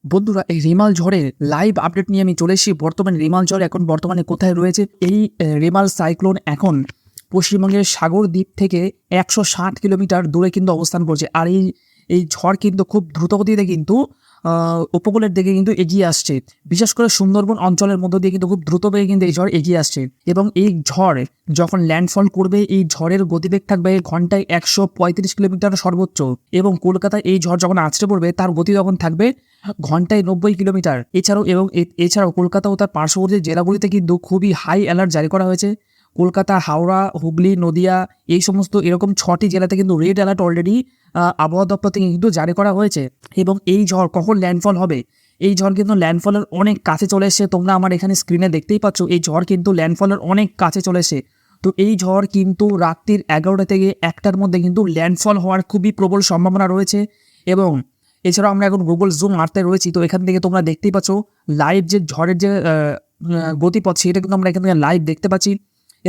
বন্ধুরা, এই রেমাল ঝড়ের লাইভ আপডেট নিয়ে আমি চলে এসেছি। রেমাল ঝড় এখন বর্তমানে কোথায় রয়েছে? এই রেমাল সাইক্লোন এখন পশ্চিমবঙ্গের সাগর দ্বীপ থেকে 160 কিলোমিটার দূরে কিন্তু অবস্থান করছে। আর এই ঝড় কিন্তু খুব দ্রুতগতিতে কিন্তু উপকূলের দিকে কিন্তু এগিয়ে আসছে। বিশেষ করে সুন্দরবন অঞ্চলের মধ্য দিয়ে কিন্তু খুব দ্রুত বেগে কিন্তু এই ঝড় এগিয়ে আসছে। এবং এই ঝড় যখন ল্যান্ডফল করবে, এই ঝড়ের গতিবেগ থাকবে ঘন্টায় 135 কিলোমিটার সর্বোচ্চ। এবং কলকাতায় এই ঝড় যখন আছড়ে পড়বে, তার গতি তখন থাকবে ঘন্টায় 90 কিলোমিটার। এছাড়াও কলকাতা ও তার পার্শ্ববর্তী জেলাগুলিতে কিন্তু খুবই হাই অ্যালার্ট জারি করা হয়েছে। কলকাতা, হাওড়া, হুগলি, নদিয়া এই সমস্ত এরকম 6টি জেলাতে কিন্তু রেড অ্যালার্ট অলরেডি আবহাওয়া দপ্তর থেকে কিন্তু জারি করা হয়েছে। এবং এই ঝড় কখন ল্যান্ডফল হবে? এই ঝড় কিন্তু ল্যান্ডফলের অনেক কাছে চলে এসেছে। তোমরা আমার এখানে স্ক্রিনে দেখতেই পাচ্ছ, এই ঝড় কিন্তু ল্যান্ডফলের অনেক কাছে চলে এসেছে। তো এই ঝড় কিন্তু রাত্রির 11টা থেকে 1টার মধ্যে কিন্তু ল্যান্ডফল হওয়ার খুবই প্রবল সম্ভাবনা রয়েছে। এবং এছাড়াও আমরা এখন গুগল জুম মারতে রয়েছি, তো এখান থেকে তোমরা দেখতেই পাচ্ছ লাইভ যে ঝড়ের যে গতিপথ, সেটা কিন্তু আমরা এখান থেকে লাইভ দেখতে পাচ্ছি।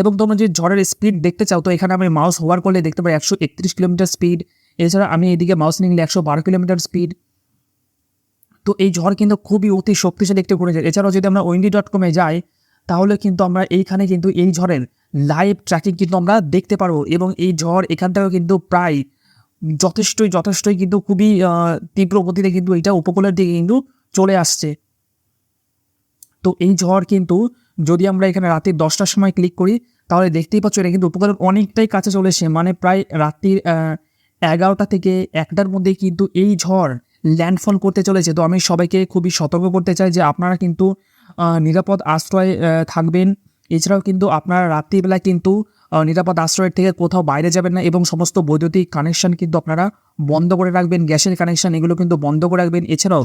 এবং তোমরা যে ঝড়ের স্পিড দেখতে চাও, তো এখানে আমি মাউস হোভার করলে দেখতে পাই 131 কিলোমিটার স্পিড। এছাড়া আমি এদিকে মাউস নিয়ে গেলে 112 কিলোমিটার স্পিড। তো এই ঝড় কিন্তু খুবই অতি শক্তিশালী একটি ঘূর্ণিঝড়। এছাড়াও যদি আমরা windy.com যাই, তাহলে কিন্তু আমরা এইখানে কিন্তু এই ঝড়ের লাইভ ট্র্যাকিং কিন্তু আমরা দেখতে পারবো। এবং এই ঝড় এখান থেকেও কিন্তু প্রায় যথেষ্টই কিন্তু খুবই তীব্র গতিতে কিন্তু এটা উপকূলের দিকে কিন্তু চলে আসছে। তো এই ঝড় কিন্তু যদি আমরা এখানে রাত্রি 10টার সময় ক্লিক করি, তাহলে দেখতেই পাচ্ছ এটা কিন্তু উপকূলের অনেকটাই কাছে চলে এসে, মানে প্রায় রাত্রির 11টা থেকে 1টার মধ্যে কিন্তু এই ঝড় ল্যান্ডফল করতে চলেছে। তো আমি সবাইকে খুবই সতর্ক করতে চাই যে আপনারা কিন্তু নিরাপদ আশ্রয়ে থাকবেন। এছাড়াও কিন্তু আপনারা রাত্রিবেলায় কিন্তু নিরাপদ আশ্রয়ের থেকে কোথাও বাইরে যাবেন না। এবং সমস্ত বৈদ্যুতিক কানেকশন কিন্তু আপনারা বন্ধ করে রাখবেন। গ্যাসের কানেকশন এগুলো কিন্তু বন্ধ করে রাখবেন। এছাড়াও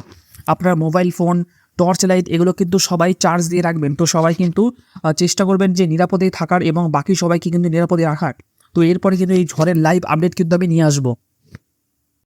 আপনার মোবাইল ফোন, টর্চ লাইট এগুলো কিন্তু সবাই চার্জ দিয়ে রাখবেন। তো সবাই কিন্তু চেষ্টা করবেন যে নিরাপদে থাকার এবং বাকি সবাইকে কিন্তু নিরাপদে রাখার। তো এরপরে কিন্তু এই ঝড়ের লাইভ আপডেট কিন্তু আমি নিয়ে আসবো।